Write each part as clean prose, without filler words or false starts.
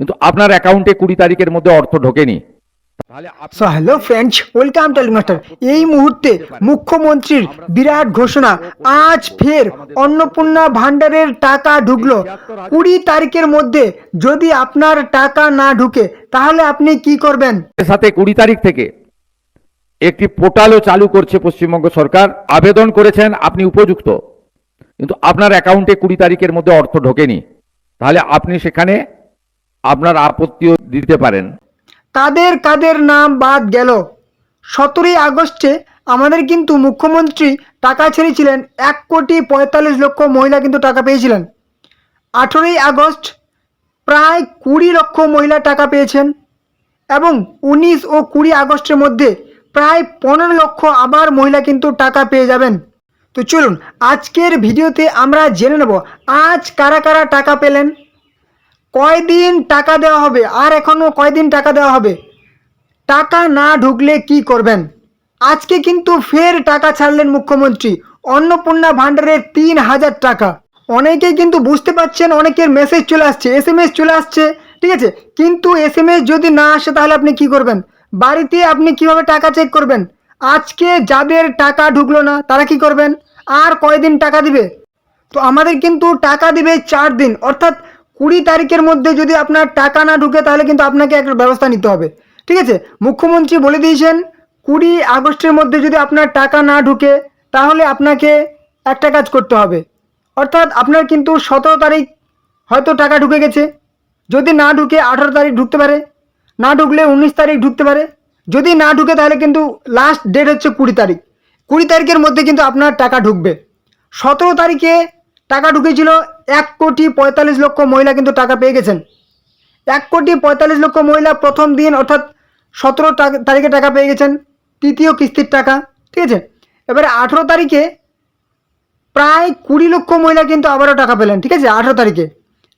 কিন্তু আপনার অ্যাকাউন্টে 20 তারিখের মধ্যে অর্থ ঢোকেনি, তাহলে so hello friends, welcome to master. এই মুহূর্তে মুখ্যমন্ত্রীর বিরাট ঘোষণা, আজ ফের অন্নপূর্ণা ভান্ডারের টাকা ঢুকলো 20 তারিখের মধ্যে। যদি আপনার টাকা না ঢুকে তাহলে আপনি কি করবেন? এর সাথে 20 তারিখ থেকে একটি পোর্টালও চালু করছে পশ্চিমবঙ্গ সরকার। আবেদন করেছেন, আপনি উপযুক্ত, কিন্তু আপনার অ্যাকাউন্টে 20 তারিখের মধ্যে অর্থ ঢোকেনি, তাহলে আপনি সেখানে আপনার আপত্তিও দিতে পারেন। কাদের কাদের নাম বাদ গেল? 17ই আগস্টে আমাদের কিন্তু মুখ্যমন্ত্রী টাকা ছেড়েছিলেন, 1,45,00,000 মহিলা কিন্তু টাকা পেয়েছিলেন। 18ই আগস্ট প্রায় 20 লক্ষ মহিলা টাকা পেয়েছেন এবং 19 ও 20 আগস্টের মধ্যে প্রায় 15 লক্ষ আবার মহিলা কিন্তু টাকা পেয়ে যাবেন। তো চলুন আজকের ভিডিওতে আমরা জেনে নেব আজ কারা কারা টাকা পেলেন, কয়দিন টাকা দেওয়া হবে, আর এখনও কয়দিন টাকা দেওয়া হবে, টাকা না ঢুকলে কি করবেন। আজকে কিন্তু ফের টাকা ছাড়লেন মুখ্যমন্ত্রী, অন্নপূর্ণা ভান্ডারের 3,000 টাকা। অনেকেই কিন্তু বুঝতে পারছেন, অনেকের মেসেজ চলে আসছে, SMS চলে আসছে, ঠিক আছে, কিন্তু SMS যদি না আসে তাহলে আপনি কি করবেন? বাড়িতে আপনি কিভাবে টাকা চেক করবেন? আজকে যাদের টাকা ঢুকলো না তারা কি করবেন? আর কয়দিন টাকা দিবে? তো আমাদের কিন্তু টাকা দিবে 4 দিন, অর্থাৎ 20 তারিখের মধ্যে যদি আপনার টাকা না ঢুকে তাহলে কিন্তু আপনাকে একটা ব্যবস্থা নিতে হবে, ঠিক আছে। মুখ্যমন্ত্রী বলে দিয়েছেন 20 আগস্টের মধ্যে যদি আপনার টাকা না ঢুকে তাহলে আপনাকে একটা কাজ করতে হবে, অর্থাৎ আপনার কিন্তু 17 তারিখ হয়তো টাকা ঢুকে গেছে, যদি না ঢুকে 18 তারিখ ঢুকতে পারে, না ঢুকলে 19 তারিখ ঢুকতে পারে, যদি না ঢুকে তাহলে কিন্তু লাস্ট ডেট হচ্ছে 20 তারিখ। 20 তারিখের মধ্যে কিন্তু আপনার টাকা ঢুকবে। 17 তারিখে টাকা ঢুকেছিল, 1,45,00,000 মহিলা কিন্তু টাকা পেয়ে গেছেন। 1,45,00,000 মহিলা প্রথম দিন অর্থাৎ 17 তারিখে টাকা পেয়ে গেছেন, তৃতীয় কিস্তির টাকা, ঠিক আছে। এবারে 18 তারিখে প্রায় 20 লক্ষ মহিলা কিন্তু আবারও টাকা পেলেন, ঠিক আছে, 18 তারিখে,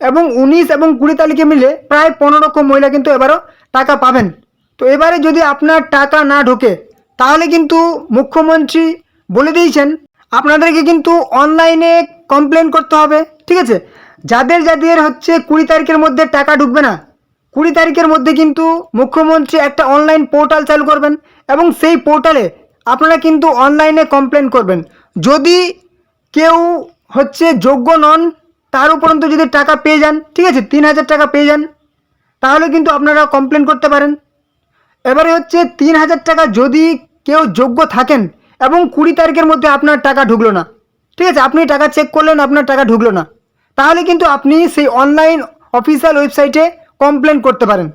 এবং 19 এবং 20 তারিখে মিলে প্রায় 15 লক্ষ মহিলা কিন্তু এবারও টাকা পাবেন। তো এবারে যদি আপনার টাকা না ঢোকে তাহলে কিন্তু মুখ্যমন্ত্রী বলে দিয়েছেন আপনাদেরকে কিন্তু অনলাইনে কমপ্লেন করতে হবে, ঠিক আছে। যাদের যাদের হচ্ছে 20 তারিখের মধ্যে টাকা ঢুকবে না, 20 তারিখের মধ্যে কিন্তু মুখ্যমন্ত্রী একটা অনলাইন পোর্টাল চালু করবেন এবং সেই পোর্টালে আপনারা কিন্তু অনলাইনে কমপ্লেন করবেন। যদি কেউ হচ্ছে যোগ্য নন, তার উপরন্ত যদি টাকা পেয়ে যান, ঠিক আছে, 3,000 টাকা পেয়ে যান, তাহলে কিন্তু আপনারা কমপ্লেন করতে পারেন। এবারে হচ্ছে 3,000 টাকা যদি কেউ যোগ্য থাকেন এবং 20 তারিখের মধ্যে আপনার টাকা ঢুকলো না, ঠিক আছে, আপনি টাকা চেক করলেন আপনার টাকা ঢুকলো না, তাহলে কিন্তু আপনি সেই অনলাইন অফিসিয়াল ওয়েবসাইটে কমপ্লেন করতে পারেন।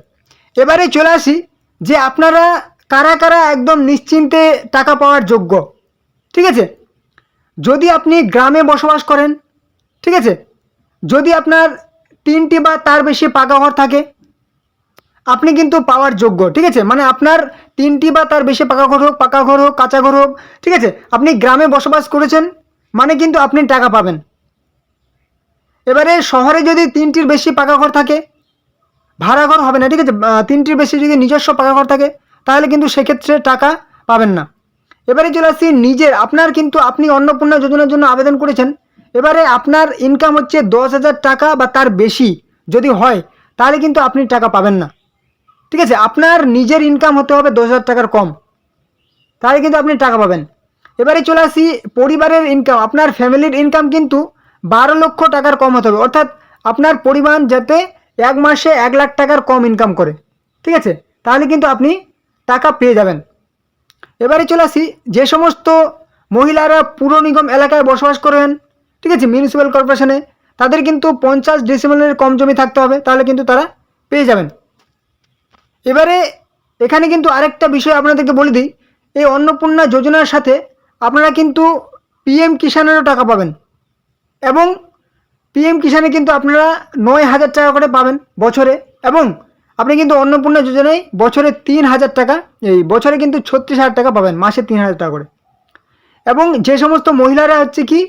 এবারে চলে আসি যে আপনারা কারা কারা একদম নিশ্চিন্তে টাকা পাওয়ার যোগ্য, ঠিক আছে। যদি আপনি গ্রামে বসবাস করেন, ঠিক আছে, যদি আপনার 3টি বা তার বেশি পাকা ঘর থাকে, আপনি কিন্তু পাওয়ার যোগ্য, ঠিক আছে। মানে আপনার 3টি বা তার বেশি পাকা ঘর হোক, কাঁচা ঘর হোক, ঠিক আছে, আপনি গ্রামে বসবাস করেছেন মানে কিন্তু আপনি টাকা পাবেন। এবারে শহরে যদি 3টির বেশি পাকা ঘর থাকে, ভাড়া ঘর হবে না, ঠিক আছে, 3টির বেশি যদি নিজস্ব পাকা ঘর থাকে তাহলে কিন্তু সেক্ষেত্রে টাকা পাবেন না। এবারে চলে আসছি নিজের, আপনার কিন্তু আপনি অন্নপূর্ণা যোজনার জন্য আবেদন করেছেন, এবারে আপনার ইনকাম হচ্ছে 10,000 টাকা বা তার বেশি যদি হয় তাহলে কিন্তু আপনি টাকা পাবেন না, ঠিক আছে। আপনার নিজের ইনকাম হতে হবে 10,000 টাকার কম, তাহলে কিন্তু আপনি টাকা পাবেন। এবারে চলে আসি পরিবারের ইনকাম, আপনার ফ্যামিলির ইনকাম কিন্তু 12 লক্ষ টাকার কম হতে হবে, অর্থাৎ আপনার পরিবার যাতে এক মাসে 1 লাখ টাকার কম ইনকাম করে, ঠিক আছে, তাহলে কিন্তু আপনি টাকা পেয়ে যাবেন। এবারে চলে আসি যে সমস্ত মহিলারা পুর নিগম এলাকায় বসবাস করেন, ঠিক আছে, মিউনিসিপ্যাল কর্পোরেশনে, তাদের কিন্তু 50 ডেসিমেলের কম জমি থাকতে হবে, তাহলে কিন্তু তারা পেয়ে যাবেন। এবারে এখানে কিন্তু আরেকটা বিষয় আপনাদেরকে বলে দিই, এই অন্নপূর্ণা যোজনার সাথে আপনারা কিন্তু PM কিষাণেরও টাকা পাবেন এবং PM কিষাণে কিন্তু আপনারা 9,000 টাকা করে পাবেন বছরে, এবং আপনি কিন্তু অন্নপূর্ণা যোজনায় বছরে 3,000 টাকা, এই বছরে কিন্তু 36,000 টাকা পাবেন, মাসে 3,000 টাকা করে। এবং যে সমস্ত মহিলারা হচ্ছে কি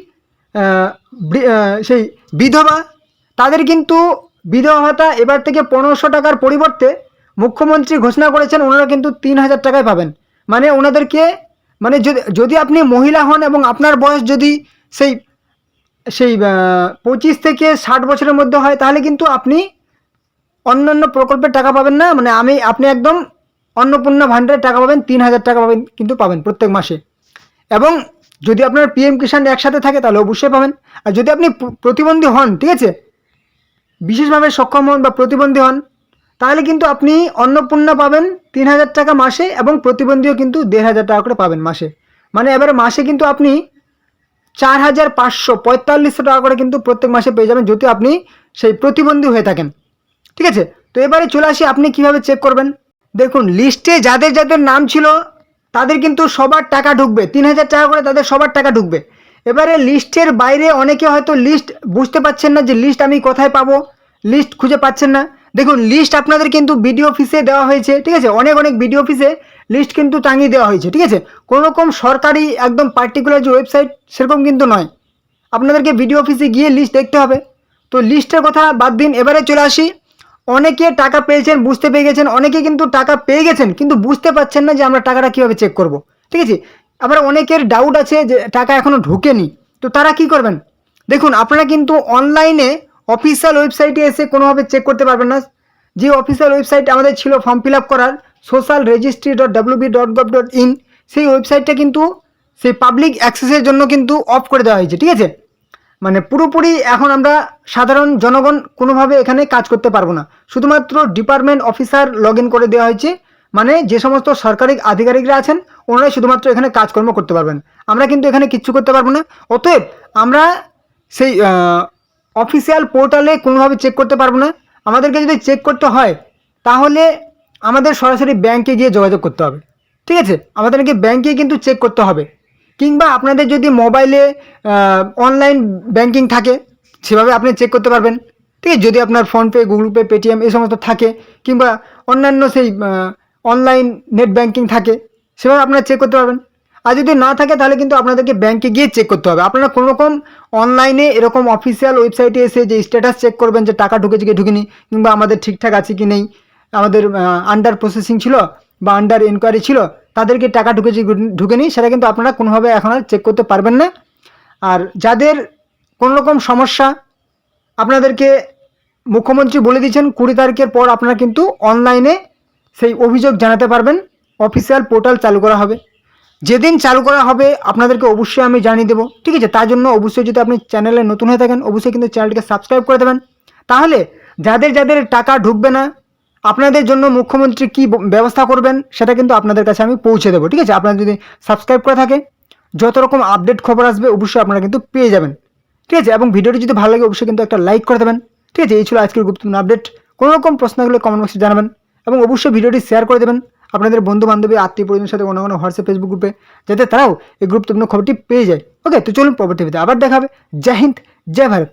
সেই বিধবা, তাদের কিন্তু বিধবা ভাতা এবার থেকে 1,500 টাকার পরিবর্তে মুখ্যমন্ত্রী ঘোষণা করেছেন ওনারা কিন্তু 3,000 টাকায় পাবেন। মানে ওনাদেরকে, মানে যদি আপনি মহিলা হন এবং আপনার বয়স যদি সেই সেই 25 থেকে 60 বছরের মধ্যে হয় তাহলে কিন্তু আপনি অন্যান্য প্রকল্পের টাকা পাবেন না, মানে আপনি একদম অন্নপূর্ণা ভাণ্ডারের টাকা পাবেন, 3,000 টাকা পাবেন, কিন্তু পাবেন প্রত্যেক মাসে। এবং যদি আপনার পিএম কিষাণ একসাথে থাকে তাহলে অবশ্যই পাবেন। আর যদি আপনি প্রতিবন্ধী হন, ঠিক আছে, বিশেষভাবে সক্ষম হন বা প্রতিবন্ধী হন, তাহলে কিন্তু আপনি অন্নপূর্ণা পাবেন 3,000 টাকা মাসে, এবং প্রতিবন্ধীও কিন্তু 1,500 টাকা করে পাবেন মাসে। মানে এবারে মাসে কিন্তু আপনি 4,545 টাকা করে কিন্তু প্রত্যেক মাসে পেয়ে যাবেন, যদি আপনি সেই প্রতিবন্ধী হয়ে থাকেন। ঠিক আছে, তো এবারে চলে আসি আপনি কিভাবে চেক করবেন। দেখুন, লিস্টে যাদের যাদের নাম ছিল তাদের কিন্তু সবার টাকা ঢুকবে, 3,000 টাকা করে তাদের সবার টাকা ঢুকবে। এবারে লিস্টের বাইরে অনেকে হয়তো লিস্ট বুঝতে পারছেন না যে লিস্ট আমি কোথায় পাবো, লিস্ট খুঁজে পাচ্ছেন না। দেখুন, লিস্ট আপনাদের কিন্তু বিডিও অফিসে দেওয়া হয়েছে, ঠিক আছে, অনেক অনেক বিডিও অফিসে লিস্ট কিন্তু টাঙিয়ে দেওয়া হয়েছে, ঠিক আছে। কোনো রকম সরকারি একদম পার্টিকুলার যে ওয়েবসাইট সেরকম কিন্তু নয়, আপনাদেরকে বিডিও অফিসে গিয়ে লিস্ট দেখতে হবে। তো লিস্টের কথা বাদ দিন, এবারে চলে আসি, অনেকে টাকা পেয়েছেন, বুঝতে পেরে গেছেন, অনেকে কিন্তু টাকা পেয়ে গেছেন কিন্তু বুঝতে পারছেন না যে আমরা টাকাটা কীভাবে চেক করব, ঠিক আছে। আবার অনেকের ডাউট আছে যে টাকা এখনও ঢোকেনি, তো তারা কি করবেন। দেখুন, আপনারা কিন্তু অনলাইনে অফিসিয়াল ওয়েবসাইটে এসে কোনোভাবে চেক করতে পারবেন না। যে অফিসিয়াল ওয়েবসাইট আমাদের ছিল ফর্ম ফিল আপ করার, social registry.wb.gov.in, সেই ওয়েবসাইটটা কিন্তু সেই পাবলিক অ্যাক্সেসের জন্য কিন্তু অফ করে দেওয়া হয়েছে, ঠিক আছে। মানে পুরোপুরি এখন আমরা সাধারণ জনগণ কোনোভাবে এখানে কাজ করতে পারবো না, শুধুমাত্র ডিপার্টমেন্ট অফিসার লগ ইন করে দেওয়া হয়েছে। মানে যে সমস্ত সরকারি আধিকারিকরা আছেন ওনারাই শুধুমাত্র এখানে কাজকর্ম করতে পারবেন, আমরা কিন্তু এখানে কিচ্ছু করতে পারবো না। অতএব আমরা সেই অফিসিয়াল পোর্টালে কোনোভাবে চেক করতে পারবো না। আমাদেরকে যদি চেক করতে হয় তাহলে আমাদের সরাসরি ব্যাংকে গিয়ে যোগাযোগ করতে হবে, ঠিক আছে, আমাদেরকে ব্যাংকে কিন্তু চেক করতে হবে। কিংবা আপনাদের যদি মোবাইলে অনলাইন ব্যাংকিং থাকে সেভাবে আপনি চেক করতে পারবেন, ঠিক আছে, যদি আপনার ফোনপে, গুগল পে, পেটিএম এই সমস্ত থাকে, কিংবা অন্যান্য সেই অনলাইন নেট ব্যাংকিং থাকে, সেভাবে আপনারা চেক করতে পারবেন। আর যদি না থাকে তাহলে কিন্তু আপনাদেরকে ব্যাংকে গিয়ে চেক করতে হবে। আপনারা কোনো রকম অনলাইনে এরকম অফিসিয়াল ওয়েবসাইটে এসে যে স্ট্যাটাস চেক করবেন যে টাকা ঢুকেছে কি ঢুকেনি, কিংবা আমাদের ঠিকঠাক আছে কি নেই, আমাদের আন্ডার প্রসেসিং ছিল বা আন্ডার এনকোয়ারি ছিল, তাদেরকে টাকা ঢুকেছে ঢুকেনি, সেটা কিন্তু আপনারা কোনোভাবে এখন আর চেক করতে পারবেন না। আর যাদের কোনো রকম সমস্যা, আপনাদেরকে মুখ্যমন্ত্রী বলে দিয়েছেন 20 তারিখের পর আপনারা কিন্তু অনলাইনে সেই অভিযোগ জানাতে পারবেন, অফিসিয়াল পোর্টাল চালু করা হবে। যেদিন চালু করা হবে আপনাদেরকে অবশ্যই আমি জানিয়ে দেবো, ঠিক আছে। তার জন্য অবশ্যই যদি আপনি চ্যানেলে নতুন হয়ে থাকেন অবশ্যই কিন্তু চ্যানেলটিকে সাবস্ক্রাইব করে দেবেন। তাহলে যাদের যাদের টাকা ঢুকবে না, আপনাদের জন্য মুখ্যমন্ত্রী কী ব্যবস্থা করবেন সেটা কিন্তু আপনাদের কাছে আমি পৌঁছে দেবো, ঠিক আছে। আপনারা যদি সাবস্ক্রাইব করে থাকে যত রকম আপডেট খবর আসবে অবশ্যই আপনারা কিন্তু পেয়ে যাবেন, ঠিক আছে। এবং ভিডিওটি যদি ভালো লাগে অবশ্যই কিন্তু একটা লাইক করে দেবেন, ঠিক আছে। এই ছিল আজকের গুরুত্বপূর্ণ আপডেট। কোনো রকম প্রশ্নগুলো কমেন্ট বক্সে জানাবেন, এবং অবশ্যই ভিডিওটি শেয়ার করে দেবেন আপনাদের বন্ধু বান্ধবী, আত্মীয় পরিজনের সাথে, কোনো হোয়াটসঅ্যাপ, ফেসবুক গ্রুপে, যাতে তারাও এই গুরুত্বপূর্ণ খবরটি পেয়ে যায়। ওকে, তো চলুন পরবর্তী ভিডিওতে আবার দেখা হবে। জয় হিন্দ, জয় ভারত।